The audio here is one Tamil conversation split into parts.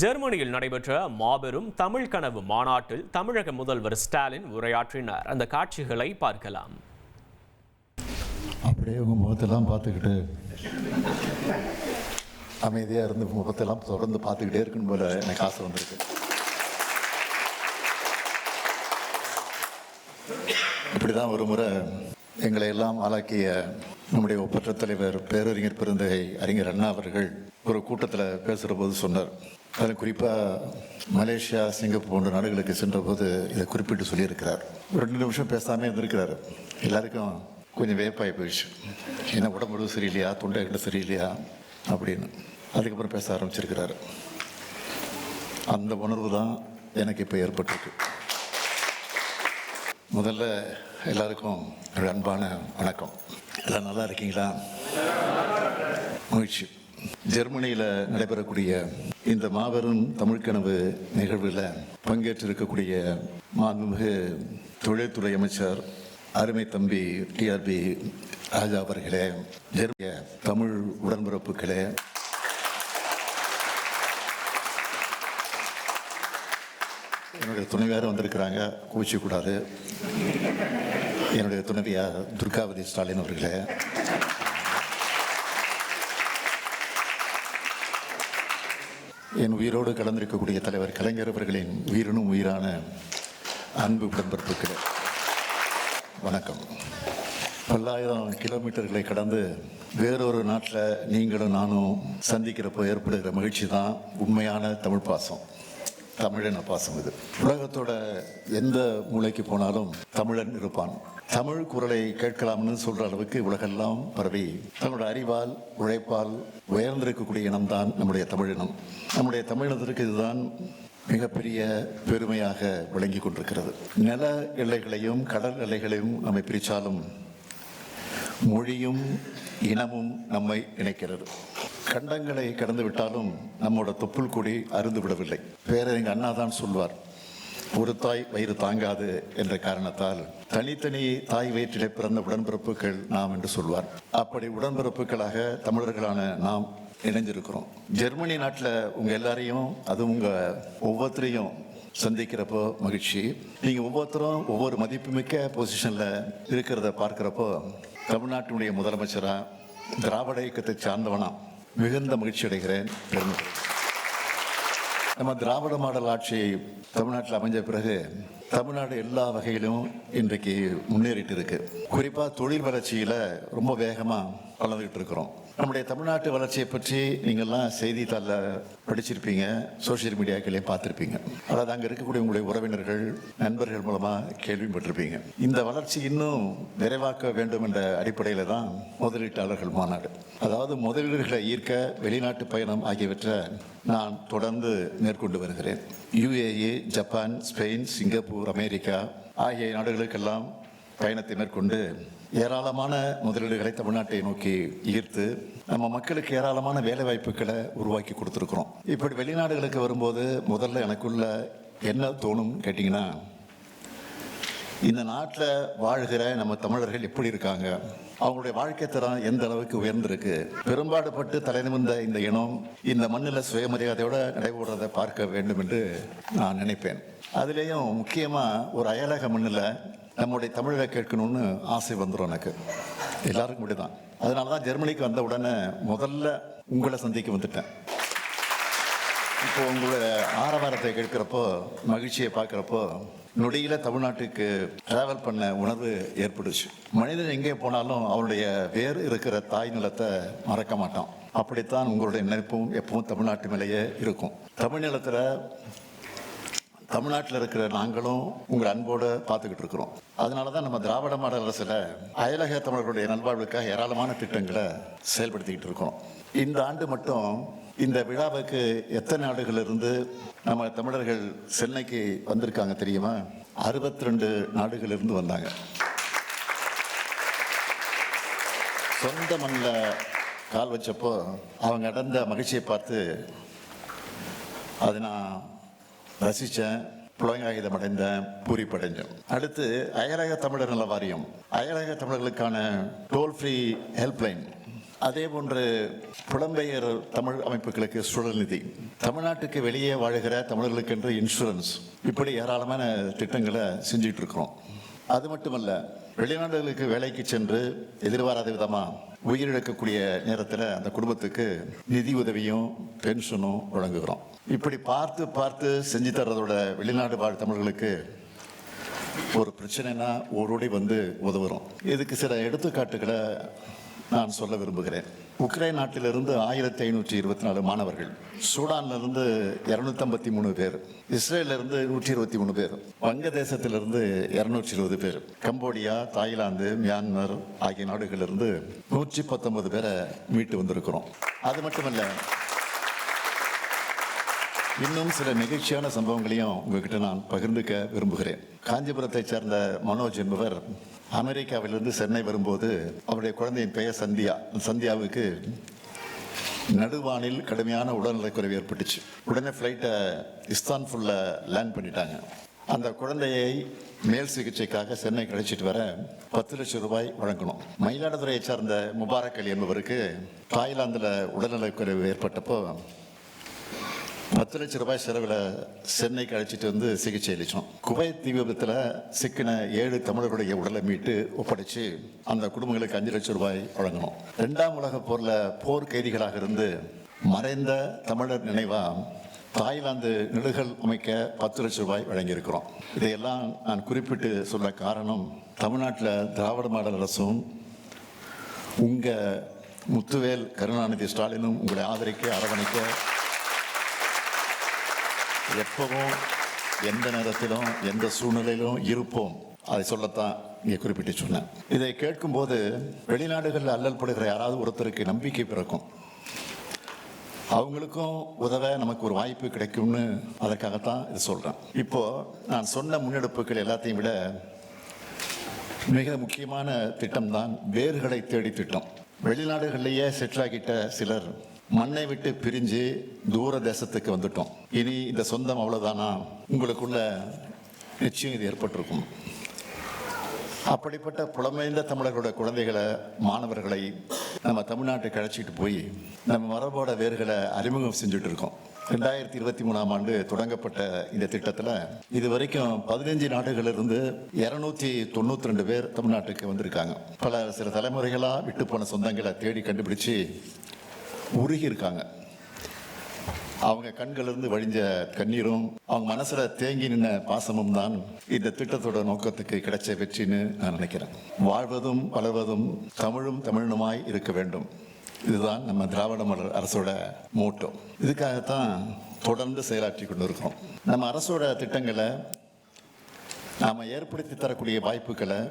ஜெர்மனியில் நடைபெற்ற மாபெரும் தமிழ் கனவு மாநாட்டில் தமிழக முதல்வர் ஸ்டாலின் உரையாற்றினார். அந்த காட்சிகளை பார்க்கலாம். அப்படியே உங்க முகத்தெல்லாம் பார்த்துக்கிட்டு அமைதியாக இருந்து முகத்தெல்லாம் தொடர்ந்து பார்த்துக்கிட்டே இருக்குன்னு போல எனக்கு ஆசை வந்திருக்கு. இப்படிதான் ஒரு முறை எங்களை எல்லாம் ஆளாக்கிய நம்முடைய ஒப்பற்ற தலைவர் பேரறிஞர் பெருந்தகை அறிஞர் அண்ணா அவர்கள் ஒரு கூட்டத்தில் பேசுகிற போது சொன்னார். அதில் குறிப்பாக மலேசியா, சிங்கப்பூர் போன்ற நாடுகளுக்கு சென்ற போது இதை குறிப்பிட்டு சொல்லியிருக்கிறார். ஒரு 2 நிமிஷம் பேசாமல் இருந்திருக்கிறார். எல்லாருக்கும் கொஞ்சம் வேப்பாகி போயிடுச்சு. என்ன உடம்பு சரியில்லையா, தொண்டை சரியில்லையா அப்படின்னு. அதுக்கப்புறம் பேச ஆரம்பிச்சிருக்கிறாரு. அந்த உணர்வு தான் எனக்கு இப்போ ஏற்பட்டிருக்கு. முதல்ல எல்லாருக்கும் ஒரு அன்பான வணக்கம். எல்லாம் நல்லா இருக்கீங்களா? மகிழ்ச்சி. ஜெர்மனியில் நடைபெறக்கூடிய இந்த மாபெரும் தமிழ் கனவு நிகழ்வில் பங்கேற்றிருக்கக்கூடிய மாண்புமிகு தொழில்துறை அமைச்சர் அருமை தம்பி டிஆர்பி ராஜா அவர்களே, ஜெர்மனிய தமிழ் உடன்பிறப்புகளே, என்னுடைய துணைவியார் வந்திருக்கிறாங்க, கூச்சக்கூடாது. என்னுடைய துணைவியார் துர்காவதி ஸ்டாலின் அவர்களே, என் உயிரோடு கலந்திருக்கக்கூடிய தலைவர் கலைஞர் அவர்களின் உயிரினும் உயிரான அன்பு உடன்பிறப்புகளே, வணக்கம். பல்லாயிரம் கிலோமீட்டர்களை கடந்து வேறொரு நாட்டில் நீங்களும் நானும் சந்திக்கிறப்போ ஏற்படுகிற மகிழ்ச்சி தான் உண்மையான தமிழ் பாசம், தமிழின பாசம். இது உலகத்தோட எந்த மூலைக்கு போனாலும் தமிழன் இருப்பான். தமிழ் குரலை கேட்கலாம்னு சொல்ற அளவுக்கு உலகெல்லாம் பரவி தன்னோட அறிவால் உழைப்பால் உயர்ந்திருக்கக்கூடிய இனம்தான் நம்முடைய தமிழினம். நம்முடைய தமிழினத்திற்கு இதுதான் மிகப்பெரிய பெருமையாக விளங்கி கொண்டிருக்கிறது. நில எல்லைகளையும் கடல் எல்லைகளையும் நம்மை பிரித்தாலும் மொழியும் இனமும் நம்மை இணைக்கிறது. கண்டங்களை கடந்து விட்டாலும் நம்மோட தொப்புள் கொடி அருந்து விடவில்லை. பேரறிஞர் அண்ணா தான் சொல்வார், ஒரு தாய் வயிறு தாங்காது என்ற காரணத்தால் தனித்தனி தாய் வயிற்றிலே பிறந்த உடன்பிறப்புகள் நாம் என்று சொல்வார். அப்படி உடன்பிறப்புகளாக தமிழர்களான நாம் இணைஞ்சிருக்கிறோம். ஜெர்மனி நாட்டில் உங்கள் எல்லாரையும், அது உங்கள் ஒவ்வொருத்தரையும் சந்திக்கிறப்போ மகிழ்ச்சி. நீங்கள் ஒவ்வொருத்தரும் ஒவ்வொரு மதிப்புமிக்க பொசிஷனில் இருக்கிறத பார்க்குறப்போ தமிழ்நாட்டினுடைய முதலமைச்சராக திராவிட இயக்கத்தை சார்ந்தவனா மிகுந்த மகிழ்ச்சி அடைகிறேன், பெருமை. நம்ம திராவிட மாடல் ஆட்சி தமிழ்நாட்டில் அமைஞ்ச பிறகு தமிழ்நாடு எல்லா வகையிலும் இன்றைக்கு முன்னேறிட்டு இருக்கு. குறிப்பாக தொழில் வளர்ச்சியில் ரொம்ப வேகமாக வளர்ந்துகிட்டு இருக்கிறோம். நம்முடைய தமிழ்நாட்டு வளர்ச்சியை பற்றி நீங்கள்லாம் செய்தித்தாளில் படிச்சிருப்பீங்க, சோசியல் மீடியாக்களையும் பார்த்துருப்பீங்க. அதாவது அங்கே இருக்கக்கூடிய உங்களுடைய உறவினர்கள், நண்பர்கள் மூலமாக கேள்விப்பட்டிருப்பீங்க. இந்த வளர்ச்சி இன்னும் விரைவாக்க வேண்டும் என்ற அடிப்படையில் தான் முதலீட்டாளர்கள் மாநாடு, அதாவது முதலீடுகளை ஈர்க்க வெளிநாட்டு பயணம் ஆகியவற்றை நான் தொடர்ந்து மேற்கொண்டு வருகிறேன். UAE, Japan, Spain, Singapore, America ஆகிய நாடுகளுக்கெல்லாம் பயணத்தை மேற்கொண்டு ஏராளமான முதலீடுகளை தமிழ்நாட்டை நோக்கி ஈர்த்து நம்ம மக்களுக்கு ஏராளமான வேலை வாய்ப்புகளை உருவாக்கி கொடுத்துருக்குறோம். இப்படி வெளிநாடுகளுக்கு வரும்போது முதல்ல எனக்குள்ள என்ன தோணும் கேட்டிங்கன்னா, இந்த நாட்டில் வாழ்கிற நம்ம தமிழர்கள் எப்படி இருக்காங்க, அவங்களுடைய வாழ்க்கை தரம் எந்த அளவுக்கு உயர்ந்திருக்கு, பெரும்பாடுபட்டு தலைநிமிர்ந்த இந்த இனம் இந்த மண்ணில் சுயமரியாதையோடு நடைபெறதை பார்க்க வேண்டும் என்று நான் நினைப்பேன். அதுலேயும் முக்கியமாக ஒரு அயலக மண்ணில் நம்முடைய தமிழை கேட்கணும்னு ஆசை வந்துடும் எனக்கு. எல்லாருக்கும் இப்படிதான். அதனால தான் ஜெர்மனிக்கு வந்த உடனே முதல்ல உங்களை சந்திக்க வந்துட்டேன். இப்போ உங்களோட ஆரவாரத்தை கேட்கிறப்போ, மகிழ்ச்சியை பார்க்குறப்போ நொடியில தமிழ்நாட்டுக்கு டிராவல் பண்ண உணர்வு ஏற்படுச்சு. மனிதன் எங்கே போனாலும் அவருடைய வேறு இருக்கிற தாய் நிலத்தை மறக்க மாட்டான். அப்படித்தான் உங்களுடைய நினைப்பும் எப்பவும் தமிழ்நாட்டு மேலேயே இருக்கும். தமிழ் நிலத்தில் தமிழ்நாட்டில் இருக்கிற நாங்களும் உங்கள் அன்போடு பார்த்துக்கிட்டு இருக்கிறோம். அதனால தான் நம்ம திராவிட மாடல் அரசில் அயலக தமிழர்களுடைய நல்வாழ்வுக்காக ஏராளமான திட்டங்களை செயல்படுத்திக்கிட்டு இருக்கோம். இந்த ஆண்டு மட்டும் இந்த விழாவுக்கு எத்தனை நாடுகளிலிருந்து நம்ம தமிழர்கள் சென்னைக்கு வந்திருக்காங்க தெரியுமா? 62 நாடுகளிலிருந்து வந்தாங்க. சொந்த மண்ணில் கால் வச்சப்போ அவங்க அடைந்த மகிழ்ச்சியை பார்த்து அதை நான் ரசித்தேன், புலங்காயுதம் அடைந்தேன், பூரிப்படைஞ்சேன். அடுத்து அயலக தமிழர் நல வாரியம், அயலக தமிழர்களுக்கான டோல் ஃப்ரீ ஹெல்ப்லைன் அதே போன்று புலம்பெயர் தமிழ் அமைப்புகளுக்கு சுழல் நிதி, தமிழ்நாட்டுக்கு வெளியே வாழ்கிற தமிழர்களுக்கென்று இன்சூரன்ஸ், இப்படி ஏராளமான திட்டங்களை செஞ்சுட்டு இருக்கிறோம். அது மட்டுமல்ல, வெளிநாடுகளுக்கு வேலைக்கு சென்று எதிர்பாராத விதமாக உயிரிழக்கக்கூடிய நேரத்தில் அந்த குடும்பத்துக்கு நிதி உதவியும் பென்ஷனும் வழங்குகிறோம். இப்படி பார்த்து பார்த்து செஞ்சு தர்றதோட வெளிநாடு வாழ் தமிழர்களுக்கு ஒரு பிரச்சனைனா ஓடோடி வந்து உதவுறோம். இதுக்கு சில எடுத்துக்காட்டுகளை நான் சொல்ல விரும்புகிறேன். உக்ரைன் நாட்டிலிருந்து 1524 மாணவர்கள், சூடானிலிருந்து 253 பேர், இஸ்ரேலிருந்து 123 பேர், வங்கதேசத்திலிருந்து 220 பேர், கம்போடியா, தாய்லாந்து, மியான்மர் ஆகிய நாடுகளிலிருந்து 119 பேரை மீட்டு வந்திருக்கிறோம். அது மட்டுமல்ல, இன்னும் சில நெகிழ்ச்சியான சம்பவங்களையும் உங்ககிட்ட நான் பகிர்ந்துக்க விரும்புகிறேன். காஞ்சிபுரத்தை சேர்ந்த மனோஜ் என்பவர் அமெரிக்காவிலிருந்து சென்னை வரும்போது அவருடைய குழந்தையின் பெயர் சந்தியா. சந்தியாவுக்கு நடுவானில் கடுமையான உடல்நலக்குறைவு ஏற்பட்டுச்சு. உடனே ஃப்ளைட்டை இஸ்தான்புல்ல லேண்ட் பண்ணிட்டாங்க. அந்த குழந்தையை மேல் சிகிச்சைக்காக சென்னை அழைச்சிட்டு வர 10 லட்சம் ரூபாய் வழங்கணும். மயிலாடுதுறையை சார்ந்த முபாரக் அலி என்பவருக்கு தாய்லாந்தில் உடல்நலக்குறைவு ஏற்பட்டப்போ 10 லட்சம் ரூபாய் செலவில் சென்னைக்கு அழைச்சிட்டு வந்து சிகிச்சை அளித்தோம். குவைத் தீ விபத்தில் சிக்கின 7 தமிழருடைய உடலை மீட்டு ஒப்படைச்சு அந்த குடும்பங்களுக்கு 5 லட்சம் ரூபாய் வழங்கணும். 2ஆம் உலகப் போரில் போர் கைதிகளாக இருந்து மறைந்த தமிழர் நினைவாக தாய்லாந்து நிடுகள் அமைக்க 10 லட்சம் ரூபாய் வழங்கியிருக்கிறோம். இதையெல்லாம் நான் குறிப்பிட்டு சொல்ல காரணம், தமிழ்நாட்டில் திராவிட மாடல் அரசும் உங்கள் முத்துவேல் கருணாநிதி ஸ்டாலினும் உங்களை ஆதரிக்க அரவணைக்க எப்பவும் எந்த நேரத்திலும் எந்த சூழ்நிலையிலும் இருப்போம். அதை சொல்லத்தான் இங்கே குறிப்பிட்டு சொன்னேன். இதை கேட்கும்போது வெளிநாடுகளில் அல்லல்படுகிற யாராவது ஒருத்தருக்கு நம்பிக்கை பிறக்கும். அவங்களுக்கும் உதவ நமக்கு ஒரு வாய்ப்பு கிடைக்கும்னு அதற்காகத்தான் இது சொல்கிறேன். இப்போது நான் சொன்ன முன்னெடுப்புகள் எல்லாத்தையும் விட மிக முக்கியமான திட்டம் தான் வேர்களை தேடி திட்டம். வெளிநாடுகளிலேயே செட்டில் ஆகிட்ட சிலர் மண்ணை விட்டு பிரிஞ்சு தூர தேசத்துக்கு வந்துட்டோம். இனி இந்த சொந்தம் அவ்வளோதானா? உங்களுக்குள்ள நிச்சயம் இது ஏற்பட்டிருக்கும். அப்படிப்பட்ட புலமைந்த தமிழர்களோட குழந்தைகளை, மாணவர்களை நம்ம தமிழ்நாட்டுக்கு அழைச்சிட்டு போய் நம்ம மரபோட வேர்களை அறிமுகம் செஞ்சுட்டு இருக்கோம். 2023ஆம் ஆண்டு தொடங்கப்பட்ட இந்த திட்டத்தில் இது வரைக்கும் 15 நாடுகளிலிருந்து 292 பேர் தமிழ்நாட்டுக்கு வந்திருக்காங்க. சில தலைமுறைகளாக விட்டு போன சொந்தங்களை தேடி கண்டுபிடிச்சு உருகி இருக்காங்க. அவங்க கண்களிலிருந்து வழிஞ்ச கண்ணீரும் அவங்க மனசுல தேங்கி நின்ன பாசமும் தான் இந்த திட்டத்தோட நோக்கத்துக்கு கிடைச்ச வெற்றின்னு நான் நினைக்கிறேன். வாழ்வதும் வளர்வதும் தமிழும் தமிழனுமாய் இருக்க வேண்டும். இதுதான் நம்ம திராவிட மாடல் அரசோட மோட்டோ. இதுக்காகத்தான் தொடர்ந்து செயலாற்றி கொண்டு இருக்கோம். நம்ம அரசோட திட்டங்களை நாம ஏற்படுத்தி தரக்கூடிய வாய்ப்புகளை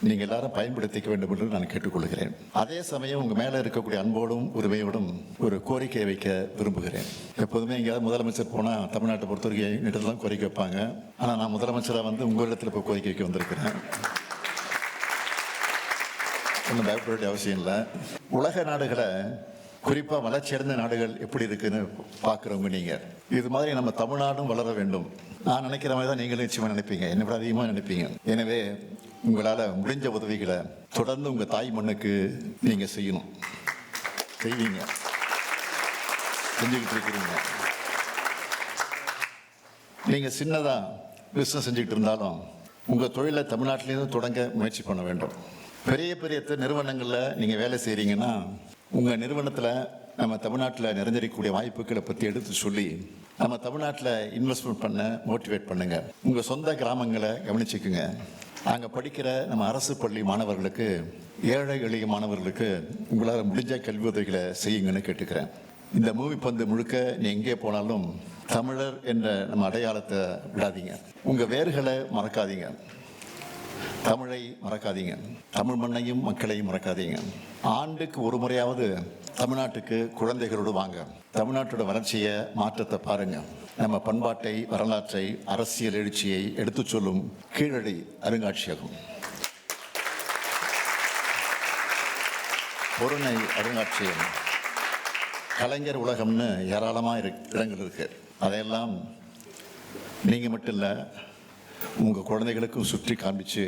நீங்கள் எல்லாரும் பயன்படுத்திக்க வேண்டும் என்று நான் கேட்டுக்கொள்கிறேன். அதே சமயம் உங்கள் மேலே இருக்கக்கூடிய அன்போடும் உரிமையோடும் ஒரு கோரிக்கையை வைக்க விரும்புகிறேன். எப்போதுமே எங்கேயாவது முதலமைச்சர் போனால் தமிழ்நாட்டை பொறுத்த வரைக்கும் இடத்துல தான் கோரிக்கை வைப்பாங்க. ஆனால் நான் முதலமைச்சராக வந்து உங்கள் இடத்துல இப்போ கோரிக்கை வைக்க வந்திருக்கிறேன். ஒன்றும் பயப்பட வேண்டிய அவசியம் இல்லை. உலக நாடுகளை, குறிப்பாக வளர்ச்சியடைந்த நாடுகள் எப்படி இருக்குன்னு பார்க்குறவங்க நீங்கள், இது மாதிரி நம்ம தமிழ்நாடும் வளர வேண்டும். நான் நினைக்கிற மாதிரி தான் நீங்களும் நிச்சயமாக நினைப்பீங்க, என்னை விட அதிகமாக நினைப்பீங்க. எனவே உங்களால் முடிஞ்ச உதவிகளை தொடர்ந்து உங்கள் தாய் மண்ணுக்கு நீங்கள் செய்யணும். செய்வீங்க, செஞ்சுக்கிட்டு இருக்கிறீங்க. நீங்கள் சின்னதாக பிஸ்னஸ் செஞ்சுக்கிட்டு இருந்தாலும் உங்கள் தொழிலை தமிழ்நாட்டிலேருந்து தொடங்க முயற்சி பண்ண வேண்டும். பெரிய பெரிய நிறுவனங்களில் நீங்கள் வேலை செய்கிறீங்கன்னா உங்கள் நிறுவனத்தில் நம்ம தமிழ்நாட்டில் நிறைஞ்சிருக்கக்கூடிய வாய்ப்புகளை பற்றி எடுத்து சொல்லி நம்ம தமிழ்நாட்டில் இன்வெஸ்ட்மெண்ட் பண்ண மோட்டிவேட் பண்ணுங்கள். உங்கள் சொந்த கிராமங்களை கவனிச்சுக்குங்க. அங்கே படிக்கிற நம்ம அரசு பள்ளி மாணவர்களுக்கு, ஏழை எளிய மாணவர்களுக்கு உங்களால் முடிஞ்ச கல்வி உதவிகளை செய்யுங்கன்னு கேட்டுக்கிறேன். இந்த மூவி பந்து முழுக்க நீ எங்கே போனாலும் தமிழர் என்ற நம்ம அடையாளத்தை விடாதீங்க. உங்கள் வேர்களை மறக்காதீங்க, தமிழை மறக்காதீங்க, தமிழ் மண்ணையும் மக்களையும் மறக்காதீங்க. ஆண்டுக்கு ஒரு முறையாவது தமிழ்நாட்டுக்கு குழந்தைகளோடு வாங்க. தமிழ்நாட்டோட வளர்ச்சியை, மாற்றத்தை பாருங்க. நம்ம பண்பாட்டை, வரலாற்றை, அரசியல் எழுச்சியை எடுத்துச் சொல்லும் கீழடி அருங்காட்சியகம், பொருணை அருங்காட்சியகம், கலைஞர் உலகம்னு ஏராளமாக இடங்கள் இருக்கு. அதையெல்லாம் நீங்கள் மட்டும் இல்லை, உங்கள் குழந்தைகளுக்கும் சுற்றி காண்பிச்சு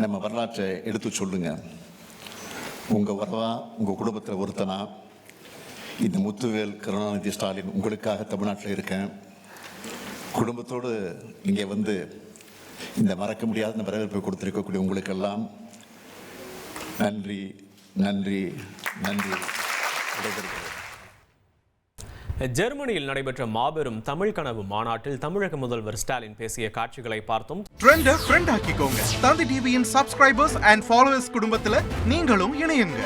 நம்ம வரலாற்றை எடுத்து சொல்லுங்க. உங்கள் வரவா உங்கள் குடும்பத்தில் ஒருத்தனா இந்த முத்துவேல் கருணாநிதி ஸ்டாலின் உங்களுக்காக தமிழ்நாட்டில் இருக்கேன். குடும்பத்தோடு இங்கே வந்து இந்த மறக்க முடியாத இந்த வரவேற்பை கொடுத்திருக்கக்கூடிய உங்களுக்கெல்லாம் நன்றி நன்றி நன்றி. ஜெர்மனியில் நடைபெற்ற மாபெரும் தமிழ் கனவு மாநாட்டில் தமிழக முதல்வர் ஸ்டாலின் பேசிய காட்சிகளை பார்த்தோம். ட்ரெண்ட ஃப்ரெண்ட் ஆக்கிக்கோங்க. தந்தி டிவியின் சப்ஸ்கிரைபர்ஸ் அண்ட் ஃபாலோவர்ஸ் குடும்பத்துல நீங்களும் இணையுங்க.